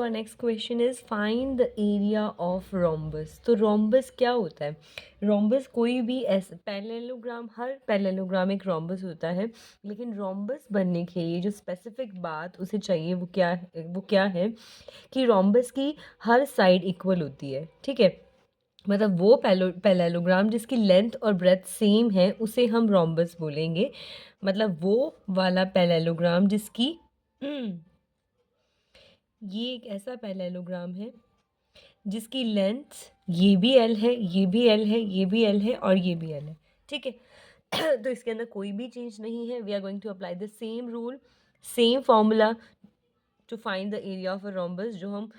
Next question is find the area of rhombus. तो rhombus क्या होता है? रोम्बस कोई भी ऐसा पैरेललोग्राम, हर पैरेललोग्राम एक रोम्बस होता है, लेकिन रोम्बस बनने के लिए जो स्पेसिफिक बात उसे चाहिए वो क्या है कि रोम्बस की हर साइड इक्वल होती है। ठीक है, मतलब वो पैरेललोग्राम जिसकी लेंथ और ब्रेथ सेम है उसे हम रोम्बस बोलेंगे। मतलब वो वाला पैरेललोग्राम जिसकी ये एक ऐसा पैरेललोग्राम है जिसकी लेंथ ये भी एल है, ये भी एल है, ये भी एल है और ये भी एल है। ठीक है तो इसके अंदर कोई भी चेंज नहीं है। We are going to apply the same rule, same formula to find the area of a rhombus, जो हम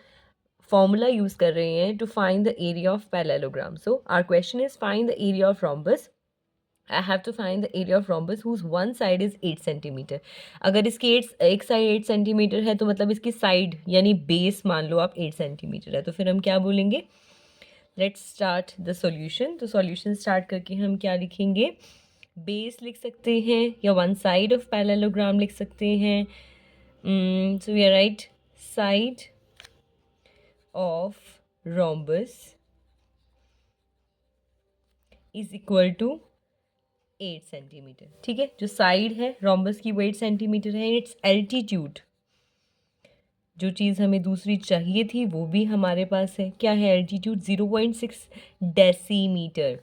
फॉर्मूला यूज कर रहे हैं to find the area of parallelogram. So our question is find the area of rhombus. I have to find the area of rhombus whose one side is 8 centimetre. अगर इसकी एक side 8 centimetre है तो मतलब इसकी साइड यानी base मान लो आप 8 सेंटीमीटर है, तो फिर हम क्या बोलेंगे? Let's start the solution. तो सॉल्यूशन स्टार्ट करके हम क्या लिखेंगे? बेस लिख सकते हैं या वन साइड ऑफ पैरेललोग्राम लिख सकते हैं। So we are right, side of rhombus is equal to 8 centimetre. ठीक है, जो साइड है रोम्बस की वो 8 सेंटीमीटर है। इट्स एल्टीट्यूड, जो चीज़ हमें दूसरी चाहिए थी वो भी हमारे पास है। क्या है एल्टीट्यूड? 0.6 डेसीमीटर।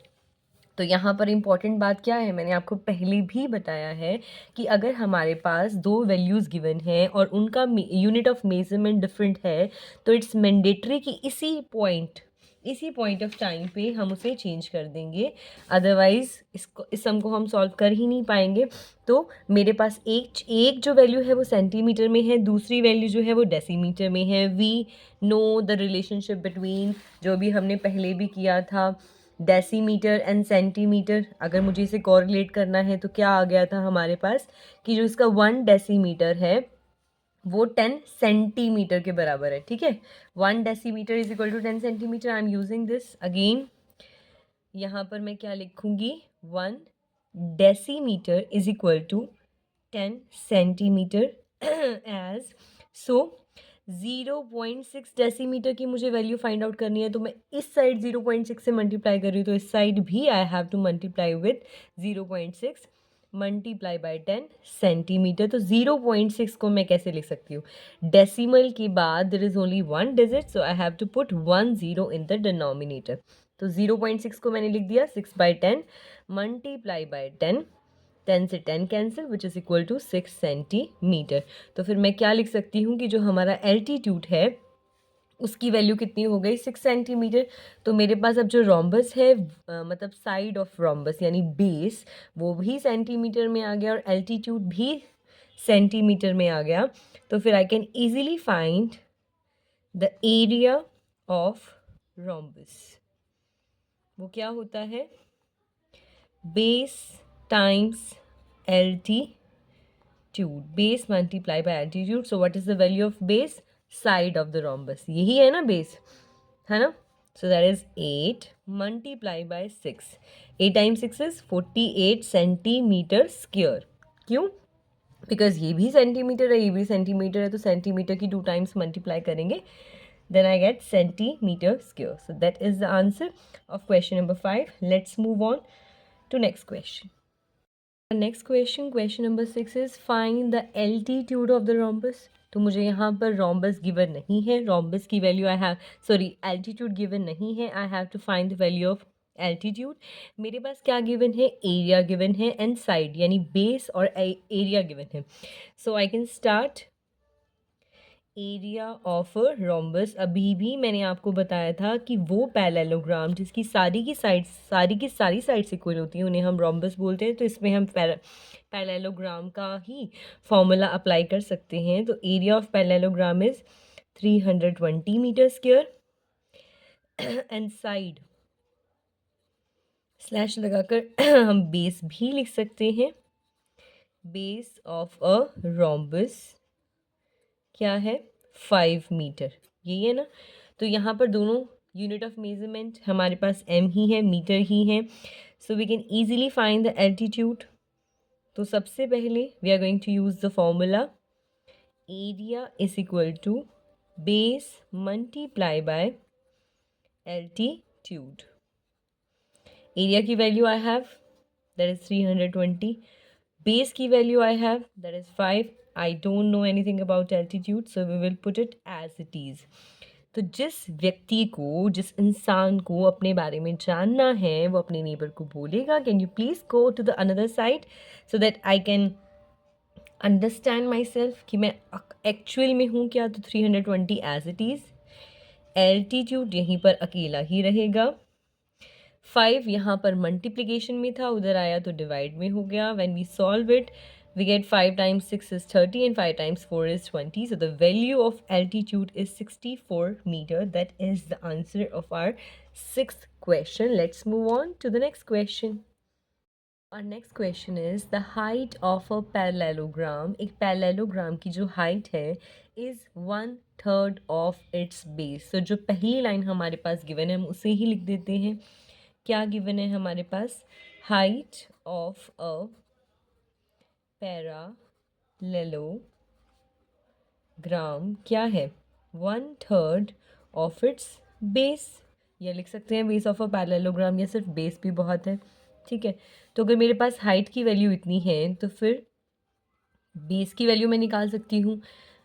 तो यहाँ पर इम्पॉर्टेंट बात क्या है, मैंने आपको पहले भी बताया है कि अगर हमारे पास दो वैल्यूज़ गिवन हैं और उनका यूनिट ऑफ मेजरमेंट डिफरेंट है तो इट्स मैंडेटरी कि इसी पॉइंट ऑफ टाइम पे हम उसे चेंज कर देंगे, अदरवाइज़ इस सम को हम सॉल्व कर ही नहीं पाएंगे। तो मेरे पास एक जो वैल्यू है वो सेंटीमीटर में है, दूसरी वैल्यू जो है वो डेसीमीटर में है। We know the relationship between, जो भी हमने पहले भी किया था, डेसीमीटर एंड सेंटीमीटर। अगर मुझे इसे कोरिलेट करना है तो क्या आ गया था हमारे पास कि जो इसका 1 डेसीमीटर है वो 10 सेंटीमीटर के बराबर है। ठीक है, 1 decimetre is equal to 10 centimetre. I am using this again. यहाँ पर मैं क्या लिखूंगी? 1 decimetre is equal to 10 centimetre as. सो 0.6 डेसीमीटर की मुझे वैल्यू फाइंड आउट करनी है, तो मैं इस साइड 0.6 से मल्टीप्लाई कर रही हूँ, तो इस साइड भी आई have to multiply with 0.6 multiply by 10 centimetre. तो 0.6 को मैं कैसे लिख सकती हूँ? डेसिमल के बाद there is only one digit, so I have to put 1 0 in the denominator. तो 0.6 को मैंने लिख दिया 6/10 मल्टीप्लाई बाय 10, 10 से 10 cancel which is equal to 6 centimetre. तो फिर मैं क्या लिख सकती हूँ कि जो हमारा एल्टीट्यूड है उसकी वैल्यू कितनी हो गई? 6 सेंटीमीटर। तो मेरे पास अब जो रोम्बस है मतलब साइड ऑफ रोम्बस यानी बेस, वो भी सेंटीमीटर में आ गया और एल्टीट्यूड भी सेंटीमीटर में आ गया। तो फिर I can easily find the area of rhombus. वो क्या होता है? Base times altitude, base multiply by altitude. So what is the value of base? Side of the rhombus, यही है ना base, है ना? So that is 8 multiply by 6. 8 times 6 is 48 centimetre square. क्यों? बिकॉज ये भी सेंटीमीटर है, ये भी सेंटीमीटर है, तो सेंटीमीटर की 2 टाइम्स मल्टीप्लाई करेंगे, then I get centimeter square. So that is the answer of question number 5. Let's move on to next question. Next question number 6 is find the altitude of the rhombus. तो मुझे यहाँ पर rhombus given नहीं है, rhombus की value altitude given नहीं है। I have to find the value of altitude. मेरे पास क्या गिवन है? एरिया गिवन है एंड साइड यानी बेस और एरिया गिवन है। So I can start area of rhombus. अभी भी मैंने आपको बताया था कि वो पैरेललोग्राम जिसकी सारी की सारी साइड्स इक्वल होती हैं उन्हें हम रोम्बस बोलते हैं। तो इसमें हम पैरेललोग्राम का ही फॉर्मूला अप्लाई कर सकते हैं। तो area of parallelogram is 320 metre square and side slash लगाकर हम बेस भी लिख सकते हैं। बेस ऑफ अ रोम्बस क्या है? 5 मीटर, यही है ना? तो यहाँ पर दोनों यूनिट ऑफ मेजरमेंट हमारे पास एम ही है, मीटर ही है। So we can easily find the altitude. तो सबसे पहले we are going to use the formula area is equal to base multiply by altitude. Area की value I have, that is 320. Base की value I have, that is 5. I don't know anything about altitude, so we will put it as it is. तो जिस व्यक्ति को, जिस इंसान को अपने बारे में जानना है, वो अपने नेबर को बोलेगा, can you please go to the another side so that I can understand myself कि मैं एक्चुअल में हूँ क्या. तो 320 एज इट इज़. एल्टीट्यूड यहीं पर अकेला ही रहेगा. 5 यहाँ पर मल्टीप्लिकेशन में था, उधर आया तो डिवाइड में हो गया. When we solve it we get 5 times 6 is 30 and 5 times 4 is 20. So the value of altitude is 64 meter. That is the answer of our sixth question. Let's move on to the next question. Our next question is the height of a parallelogram. एक parallelogram की जो height है is 1/3 of its base. So जो पहली line हमारे पास given है हम उसे ही लिख देते हैं. क्या given है हमारे पास? Height of a पैरालेलोग्राम क्या है? 1/3 ऑफ इट्स बेस. या लिख सकते हैं बेस ऑफ अ पैरेललोग्राम, या सिर्फ बेस भी बहुत है. ठीक है, तो अगर मेरे पास हाइट की वैल्यू इतनी है तो फिर बेस की वैल्यू मैं निकाल सकती हूँ.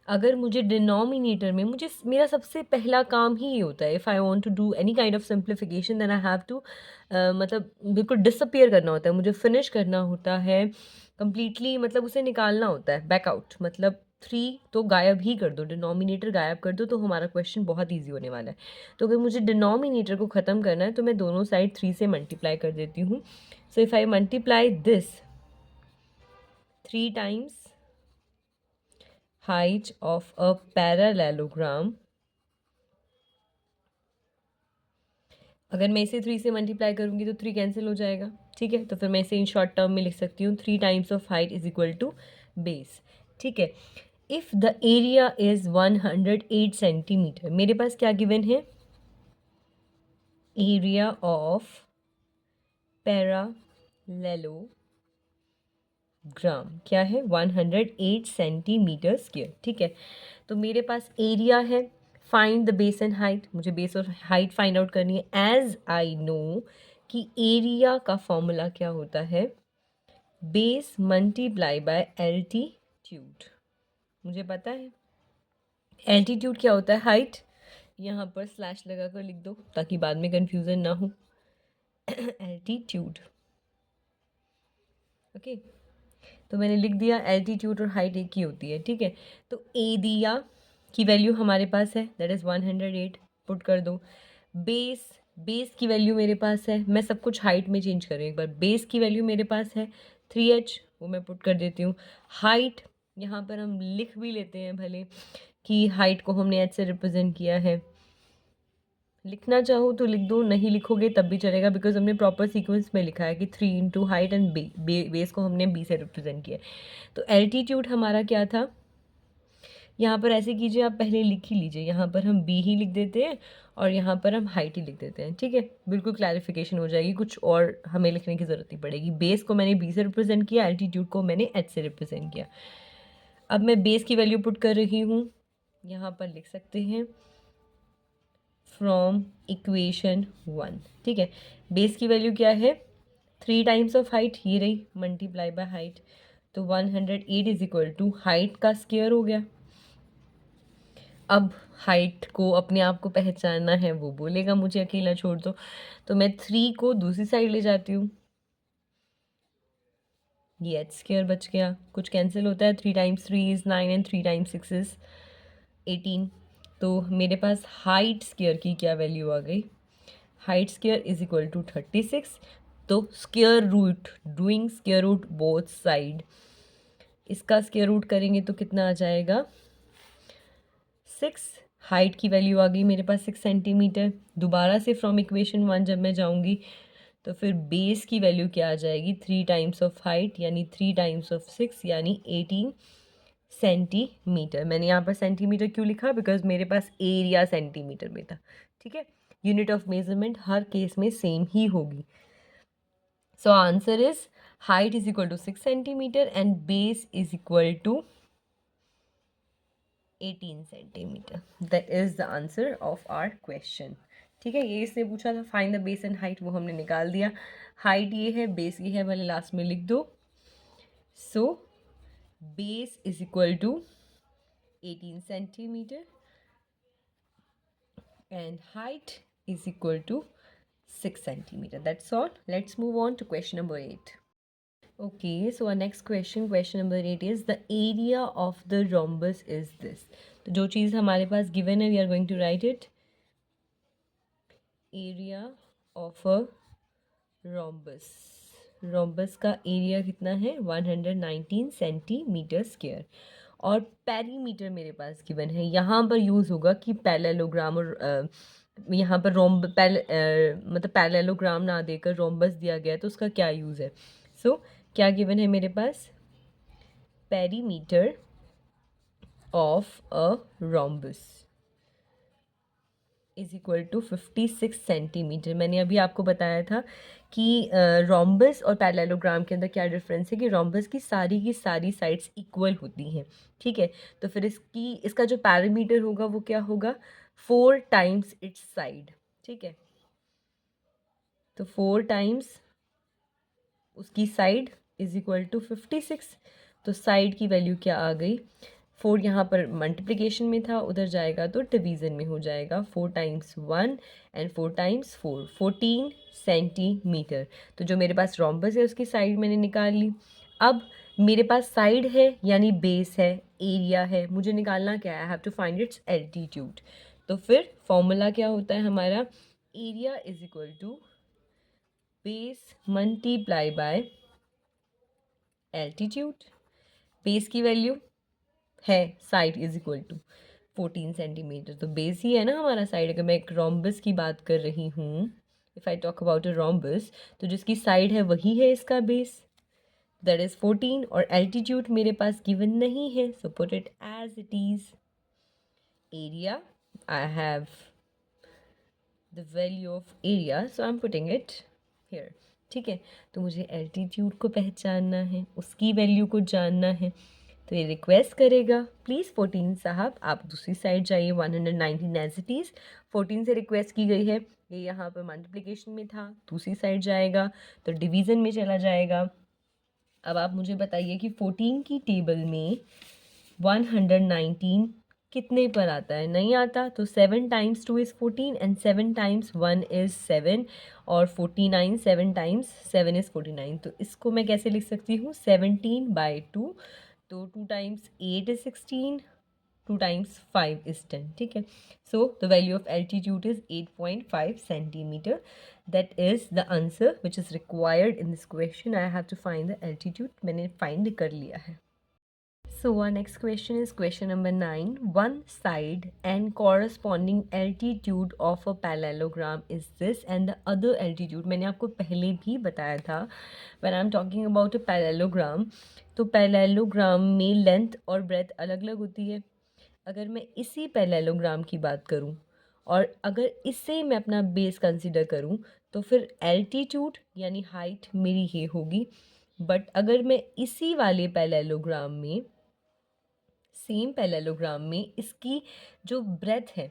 अगर मुझे डिनोमिनेटर में, मुझे मेरा सबसे पहला काम ही ये होता है, if I want to do any kind of simplification then I have to, मतलब बिल्कुल डिसअपियर करना होता है, मुझे फिनिश करना होता है कंप्लीटली, मतलब उसे निकालना होता है बैकआउट. मतलब 3 तो गायब ही कर दो, डिनोमिनेटर गायब कर दो, तो हमारा क्वेश्चन बहुत ईजी होने वाला है. तो अगर मुझे डिनोमिनेटर को ख़त्म करना है तो मैं दोनों साइड 3 से मल्टीप्लाई कर देती हूँ. So if I multiply this 3 times height of a parallelogram, अगर मैं इसे 3 से मल्टीप्लाई करूँगी तो 3 कैंसिल हो जाएगा. ठीक है, तो फिर मैं इसे इन शॉर्ट टर्म में लिख सकती हूँ 3 times of height is equal to base. ठीक है, if the area is 108 centimetre, मेरे पास क्या गिवन है? एरिया ऑफ पैरालेलोग्राम क्या है? 108 सेंटीमीटर स्क्वायर. ठीक है, तो मेरे पास एरिया है. Find the base and height, मुझे बेस और हाइट फाइंड आउट करनी है. एज आई नो कि एरिया का फॉर्मूला क्या होता है? Base multiply by altitude. मुझे पता है एल्टीट्यूड क्या होता है? हाइट. यहाँ पर स्लैश लगा कर लिख दो ताकि बाद में कंफ्यूजन ना हो. एल्टीट्यूड. ओके, तो मैंने लिख दिया एल्टीट्यूड और हाइट एक ही होती है. ठीक है, तो एरिया की वैल्यू हमारे पास है, दैट इज़ 108. पुट कर दो. बेस की वैल्यू मेरे पास है, मैं सब कुछ हाइट में चेंज कर रही हूँ एक बार. बेस की वैल्यू मेरे पास है 3h, वो मैं पुट कर देती हूँ. हाइट यहाँ पर हम लिख भी लेते हैं भले कि हाइट को हमने h से रिप्रेजेंट किया है. लिखना चाहो तो लिख दो, नहीं लिखोगे तब भी चलेगा, बिकॉज हमने प्रॉपर सीक्वेंस में लिखा है कि 3 इंटू हाइट एंड बेस को हमने b से रिप्रेजेंट किया. तो एल्टीट्यूड हमारा क्या था? यहाँ पर ऐसे कीजिए, आप पहले लिख ही लीजिए. यहाँ पर हम b ही लिख देते हैं और यहाँ पर हम हाइट ही लिख देते हैं. ठीक है, बिल्कुल क्लैरिफिकेशन हो जाएगी, कुछ और हमें लिखने की ज़रूरत नहीं पड़ेगी. बेस को मैंने b से रिप्रेजेंट किया, एल्टीट्यूड को मैंने h से रिप्रेजेंट किया. अब मैं बेस की वैल्यू पुट कर रही हूँ. यहाँ पर लिख सकते हैं फ्रॉम इक्वेशन 1. ठीक है, बेस की वैल्यू क्या है? 3 टाइम्स ऑफ हाइट, ये रही, मल्टीप्लाई बाय हाइट. तो 108 इज इक्वल टू हाइट का स्क्वायर हो गया. अब हाइट को अपने आप को पहचानना है, वो बोलेगा मुझे अकेला छोड़ दो, तो मैं 3 को दूसरी साइड ले जाती हूँ. ये एच स्क्वायर बच गया, कुछ कैंसिल होता है. 3 times 3 is 9 and 3 times 6 is 18. तो मेरे पास हाइट स्क्वायर की क्या वैल्यू आ गई? Height square is equal to 36. तो square root, doing square root both side, इसका स्क्वायर रूट करेंगे तो कितना आ जाएगा? 6. हाइट की वैल्यू आ गई मेरे पास 6 सेंटीमीटर. दोबारा से फ्रॉम इक्वेशन 1 जब मैं जाऊंगी तो फिर बेस की वैल्यू क्या आ जाएगी? 3 टाइम्स ऑफ हाइट यानी 3 टाइम्स ऑफ 6 यानी 18 सेंटीमीटर. मैंने यहाँ पर सेंटीमीटर क्यों लिखा? बिकॉज मेरे पास एरिया सेंटीमीटर में था. ठीक है, यूनिट ऑफ मेजरमेंट हर केस में सेम ही होगी. So answer is height is equal to 6 centimetre and base is equal to 18 centimetre. That is the answer of our question. ठीक है, ये इसने पूछा था find the base and height, वो हमने निकाल दिया। हाइट ये है, बेस ये है, भले लास्ट में लिख दो। So base is equal to 18 centimetre and height is equal to 6 centimeter. That's all. Let's move on to question number 8. Okay, so our next question, question number 8 is the area of the rhombus is this. तो जो चीज़ हमारे पास given है, we are going to write it. Area of a rhombus. rhombus का area कितना है? 119 centimetre square. और perimeter मेरे पास given है। यहाँ पर यूज़ होगा कि पैरेललोग्राम और यहाँ पर मतलब पैरेललोग्राम ना देकर रोम्बस दिया गया है, तो उसका क्या यूज़ है? सो क्या गिवन है मेरे पास? Perimeter of a rhombus is equal to 56 centimetre. मैंने अभी आपको बताया था कि रोम्बस और पैरेललोग्राम के अंदर क्या डिफरेंस है, कि रोम्बस की सारी साइड्स इक्वल होती हैं। ठीक है, तो फिर इसका जो पैरामीटर होगा वो क्या होगा? 4 टाइम्स इट्स साइड। ठीक है, तो 4 टाइम्स उसकी साइड इज इक्वल टू 56। तो साइड की वैल्यू क्या आ गई? 4 यहाँ पर मल्टीप्लिकेशन में था, उधर जाएगा तो डिवीज़न में हो जाएगा। 4 टाइम्स 1 एंड 4 टाइम्स 4, 14 सेंटीमीटर। तो जो मेरे पास रोम्बस है उसकी साइड मैंने निकाल ली। अब मेरे पास साइड है यानी बेस है, एरिया है, मुझे निकालना क्या है? I have to find its altitude. तो फिर फॉर्मूला क्या होता है हमारा? Area is equal to base multiply by altitude. Base की वैल्यू है side is equal to 14 centimetre, तो बेस ही है ना हमारा साइड। अगर मैं एक रोम्बस की बात कर रही हूँ, if I talk about a rhombus, तो जिसकी साइड है वही है इसका बेस, दैट इज़ 14। और एल्टीट्यूड मेरे पास गिवन नहीं है, so put it as it is. Area, I have the value of area, so I am putting it here. ठीक है, तो मुझे एल्टीट्यूड को पहचानना है, उसकी वैल्यू को जानना है। तो ये रिक्वेस्ट करेगा, प्लीज़ 14 साहब आप दूसरी साइड जाइए। 119 एज इट इज़ 14 से रिक्वेस्ट की गई है, ये यहाँ पर मल्टीप्लिकेशन में था, दूसरी साइड जाएगा तो डिवीज़न में चला जाएगा। अब आप मुझे बताइए कि 14 की टेबल में 119 कितने पर आता है? नहीं आता, तो 7 times 2 is 14 and 7 times 1 is 7 और 49, 7 टाइम्स 7 इज़ 49। तो इसको मैं कैसे लिख सकती हूँ? 17/2। तो 2 टाइम्स 8 इज़ 16, 2 टाइम्स 5 इज़ 10। ठीक है, so the value of altitude is 8.5 centimetre. That is the answer which is required in this question. I have to find the altitude, मैंने फाइंड कर लिया है। So our next question is question number 9. One side and corresponding altitude of a parallelogram is this and the other altitude मैंने आपको पहले भी बताया था when I'm talking about a parallelogram, तो parallelogram में लेंथ और ब्रेथ अलग अलग होती है। अगर मैं इसी parallelogram की बात करूँ और अगर इससे मैं अपना बेस कंसिडर करूँ, तो फिर एल्टीट्यूड यानी हाइट मेरी ये होगी। बट अगर मैं इसी वाले पैरेललोग्राम में, सेम पैरेललोग्राम में इसकी जो ब्रेथ है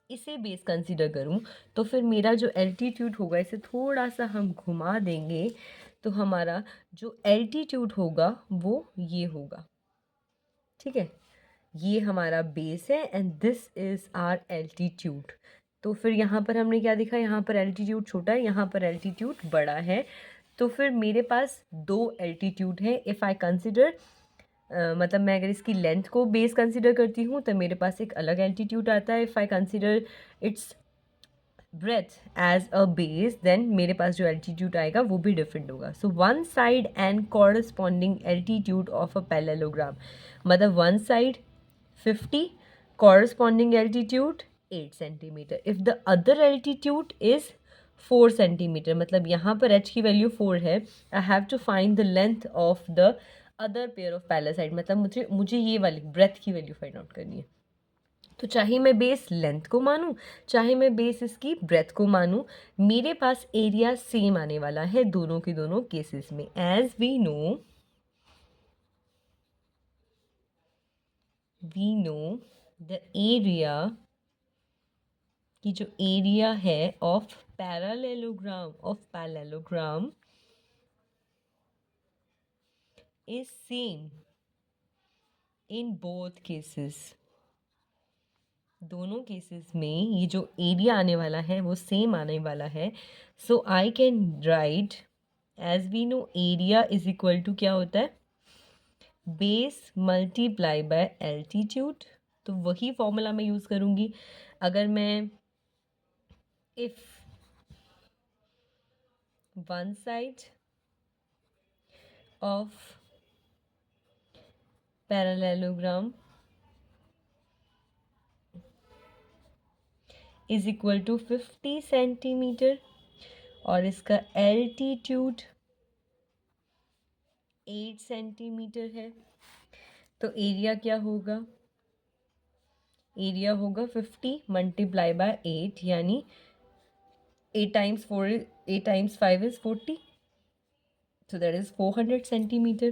इसे बेस कंसीडर करूं, तो फिर मेरा जो एल्टीट्यूड होगा, इसे थोड़ा सा हम घुमा देंगे तो हमारा जो एल्टीट्यूड होगा वो ये होगा। ठीक है, ये हमारा बेस है and this is our altitude. तो फिर यहाँ पर हमने क्या देखा? यहाँ पर एल्टीट्यूड छोटा है, यहाँ पर एल्टीट्यूड बड़ा है। तो फिर मेरे पास दो एल्टीट्यूड है। इफ़ आई कंसिडर मतलब मैं अगर इसकी लेंथ को बेस कंसिडर करती हूँ तो मेरे पास एक अलग एल्टीट्यूड आता है। If I consider its breadth as a base, then मेरे पास जो एल्टीट्यूड आएगा वो भी डिफरेंट होगा। So one side and corresponding altitude of a parallelogram, मतलब one side 50, corresponding altitude 8 centimetre. If the other altitude is 4 centimetre, मतलब यहाँ पर h की वैल्यू 4 है। I have to find the length of the other pair of parallel side, मतलब मुझे ये वाली ब्रेथ की वैल्यू फाइंड आउट करनी है। तो चाहे मैं बेस लेंथ को मानूं, चाहे मैं बेस इसकी ब्रेथ को मानूं, मेरे पास एरिया सेम आने वाला है दोनों के दोनों केसेस में। As we know we know the area, कि जो एरिया है of parallelogram is same in both cases. दोनों केसेस में ये जो एरिया आने वाला है वो सेम आने वाला है। So I can write, as we know area is equal to क्या होता है, बेस मल्टीप्लाई बाय एल्टीट्यूड। तो वही फॉर्मूला मैं यूज़ करूँगी। अगर मैं if one side of parallelogram is equal to 50 centimetre और इसका एल्टीट्यूड 8 सेंटीमीटर है, तो एरिया क्या होगा, एरिया होगा 50 मल्टीप्लाई बाय 8, यानी 8 times 5 is 40, so that is 400 centimeter.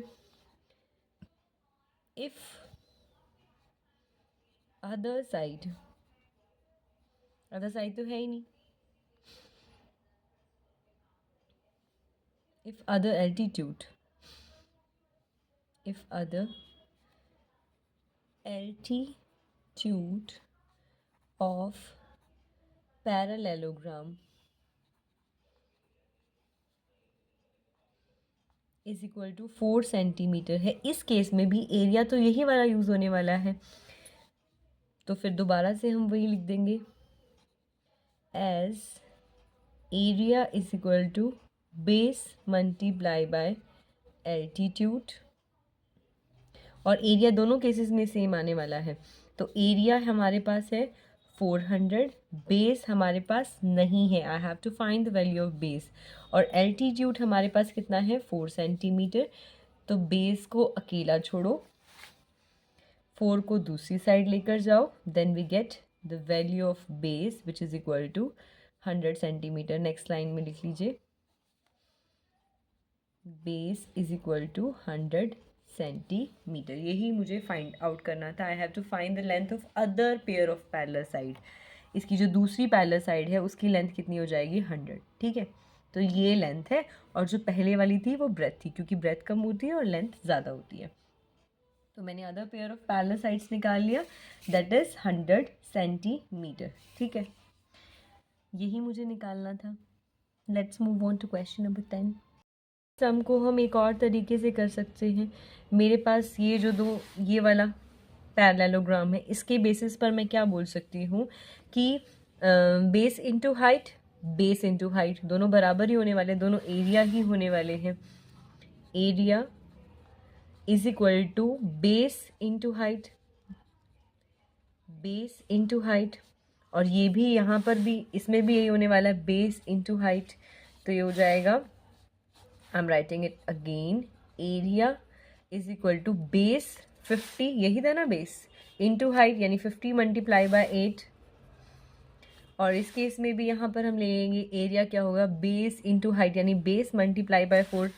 If other side तो है ही नहीं, if other altitude of parallelogram is equal to 4 centimetre है, इस केस में भी एरिया तो यही वाला यूज़ होने वाला है, तो फिर दोबारा से हम वही लिख देंगे as area is equal to base multiply by altitude, और एरिया दोनों केसेस में सेम आने वाला है। तो एरिया हमारे पास है 400, बेस हमारे पास नहीं है, I have to find the value of base, और एल्टीट्यूड हमारे पास कितना है 4 सेंटीमीटर। तो बेस को अकेला छोड़ो, 4 को दूसरी साइड लेकर जाओ, then we get the value of base which is equal to 100 centimetre. Next line में लिख लीजिए base is equal to 100 centimetre. यही मुझे फाइंड आउट करना था। I have to find the length of other pair of parallel side. इसकी जो दूसरी पैरेलल साइड है उसकी लेंथ कितनी हो जाएगी 100, ठीक है। तो ये लेंथ है, और जो पहले वाली थी वो ब्रेथ थी, क्योंकि ब्रेथ कम होती है और लेंथ ज़्यादा होती है। तो मैंने other pair of parallel sides निकाल लिया, दैट इज़ 100 सेंटीमीटर, ठीक है। यही मुझे निकालना था। Let's move on to question number 10। Sum को हम एक और तरीके से कर सकते हैं। मेरे पास ये जो दो ये वाला पैरेललोग्राम है, इसके बेसिस पर मैं क्या बोल सकती हूँ कि बेस इंटू हाइट दोनों बराबर ही होने वाले, दोनों एरिया ही होने वाले हैं। Area is equal to base into height, और ये भी यहाँ पर भी, इसमें भी यही होने वाला है, बेस इंटू हाइट। तो ये हो जाएगा, I am writing it again, area is equal to base 50, यही था ना बेस, इंटू हाइट यानी 50 मल्टीप्लाई बाय 8, और इस केस में भी यहाँ पर हम ले लेंगे एरिया क्या होगा, बेस इंटू हाइट यानी base multiply by 4,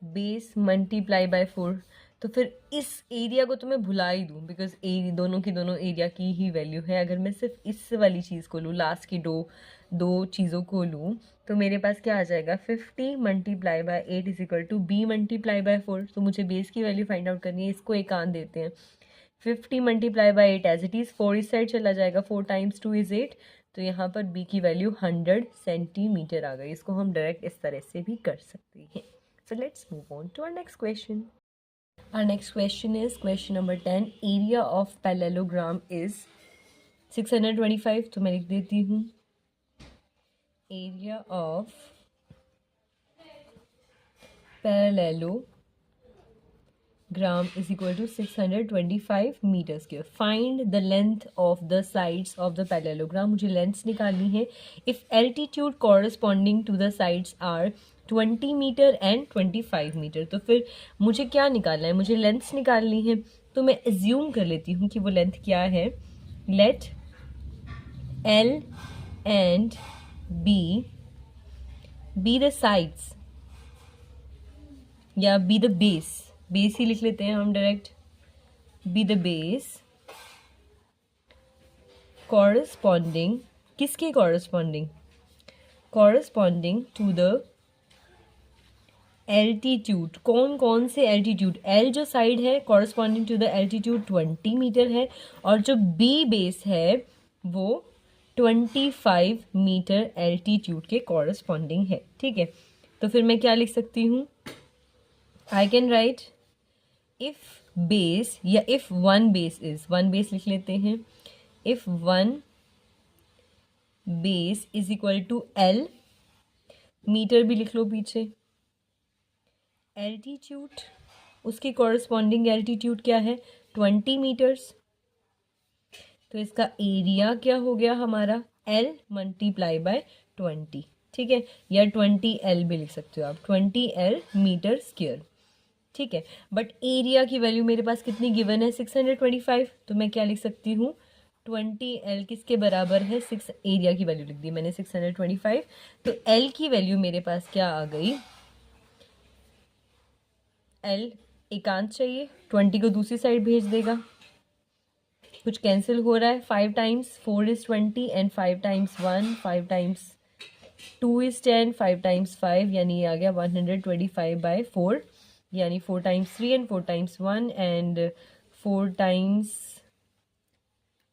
base multiply by 4। तो फिर इस एरिया को तो मैं भुला ही दूँ, बिकॉज दोनों की दोनों एरिया की ही वैल्यू है। अगर मैं सिर्फ इस वाली चीज़ को लूँ, लास्ट की दो चीज़ों को लूँ, तो मेरे पास क्या आ जाएगा, 50 multiply by 8 is equal to B multiply by 4। तो मुझे बेस की वैल्यू फाइंड आउट करनी है, इसको एक आन देते हैं। 50 multiply by 8 as it is, 4 इस साइड चला जाएगा, 4 टाइम्स 2 इज़ 8, तो यहाँ पर बी की वैल्यू 100 सेंटीमीटर आ गई। इसको हम डायरेक्ट इस तरह से भी कर सकते हैं। So let's move on to our next question. Our next question is question number 10. Area of parallelogram is 625. तो मैं लिख देती हूँ area of parallelogram is equal to 625 meter square. Find the length of the sides of the parallelogram. मुझे lengths निकालनी है। If altitude corresponding to the sides are 20 metre and 25 metre, तो फिर मुझे क्या निकालना है, मुझे लेंथ्स निकालनी है। तो मैं एज्यूम कर लेती हूँ कि वो लेंथ क्या है। Let L and B the sides, या बी द बेस ही लिख लेते हैं हम direct, B the base corresponding, किसके corresponding, corresponding to the altitude, कौन कौन से एल्टीट्यूड, एल जो साइड है corresponding to the altitude 20 metre है, और जो बी बेस है वो 25 मीटर एल्टीट्यूड के कॉरस्पॉन्डिंग है। ठीक है, तो फिर मैं क्या लिख सकती हूँ, I can write if base, या if one base is, one base लिख लेते हैं, if one base is equal to L, metre भी लिख लो पीछे, एल्टीट्यूड, उसके कॉरस्पॉन्डिंग एल्टीट्यूड क्या है 20 मीटर्स, तो इसका एरिया क्या हो गया हमारा L मल्टीप्लाई बाय 20। ठीक है, या 20L भी लिख सकते हो आप, 20L मीटर स्क्वायर। ठीक है, बट एरिया की वैल्यू मेरे पास कितनी गिवन है 625, तो मैं क्या लिख सकती हूँ 20L किसके बराबर है 6, एरिया की वैल्यू लिख दी मैंने 625, तो L की वैल्यू मेरे पास क्या आ गई, L एकांत चाहिए, 20 को दूसरी साइड भेज देगा, कुछ कैंसिल हो रहा है, 5 times 4 is 20 and 5 times 1, 5 times 2 is 10, 5 times 5 यानी ये आ गया 125/4, यानी 4 times 3 and 4 times 1 and 4 times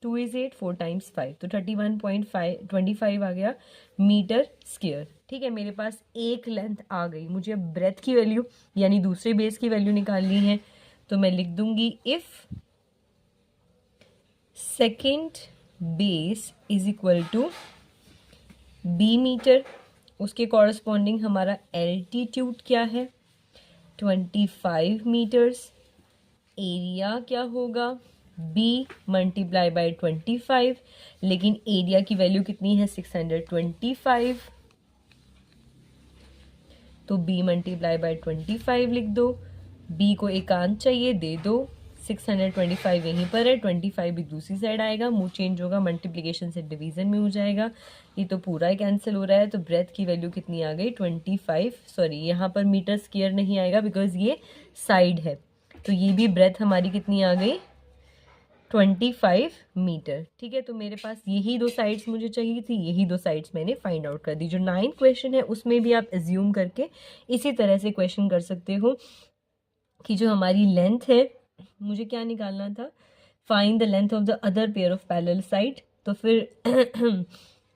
2 is 8, 4 times 5, तो 31.25 आ गया मीटर स्क्वायर। ठीक है, मेरे पास एक लेंथ आ गई, मुझे अब ब्रेथ की वैल्यू यानी दूसरे बेस की वैल्यू निकालनी है, तो मैं लिख दूंगी if second base is equal to B metre, उसके कॉरस्पॉन्डिंग हमारा एल्टीट्यूड क्या है 25 मीटर्स, एरिया क्या होगा b मल्टीप्लाई बाय 25, लेकिन एरिया की वैल्यू कितनी है 625, तो b मल्टीप्लाई बाय 25 लिख दो, b को एकांत चाहिए दे दो, 625 यहीं पर है, 25 भी दूसरी साइड आएगा, मुंह चेंज होगा, मल्टीप्लिकेशन से डिवीजन में हो जाएगा, ये तो पूरा ही कैंसिल हो रहा है, तो ब्रेथ की वैल्यू कितनी आ गई 25, सॉरी यहाँ पर मीटर स्क्वायर नहीं आएगा बिकॉज ये साइड है, तो ये भी ब्रेथ हमारी कितनी आ गई 25 मीटर। ठीक है, तो मेरे पास यही दो साइड्स मुझे चाहिए थी, यही दो साइड्स मैंने फाइंड आउट कर दी। जो 9th क्वेश्चन है उसमें भी आप एज्यूम करके इसी तरह से क्वेश्चन कर सकते हो कि जो हमारी लेंथ है, मुझे क्या निकालना था, find the length of the other pair of parallel side, तो फिर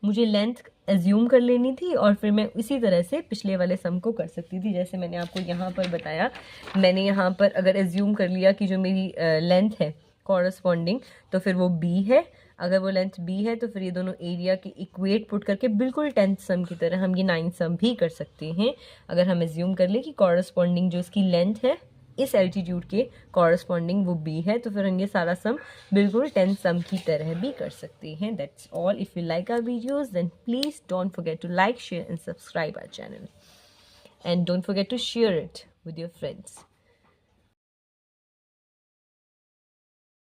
मुझे लेंथ एज्यूम कर लेनी थी और फिर मैं इसी तरह से पिछले वाले सम को कर सकती थी, जैसे मैंने आपको यहाँ पर बताया, मैंने यहाँ पर अगर एज्यूम कर लिया कि जो मेरी लेंथ है कॉरस्पॉन्डिंग, तो फिर वो b है, अगर वो लेंथ b है तो फिर ये दोनों एरिया के इक्वेट पुट करके बिल्कुल 10th सम की तरह हम ये 9th सम भी कर सकते हैं, अगर हम एज्यूम कर ले कि कॉरस्पॉन्डिंग जो इसकी लेंथ है इस एल्टीट्यूड के कॉरस्पॉन्डिंग वो b है, तो फिर हम ये सारा सम बिल्कुल 10th सम की तरह भी कर सकते हैं। That's all. If you like our videos then please don't forget to like, share and subscribe our channel, and don't forget to share it with your friends.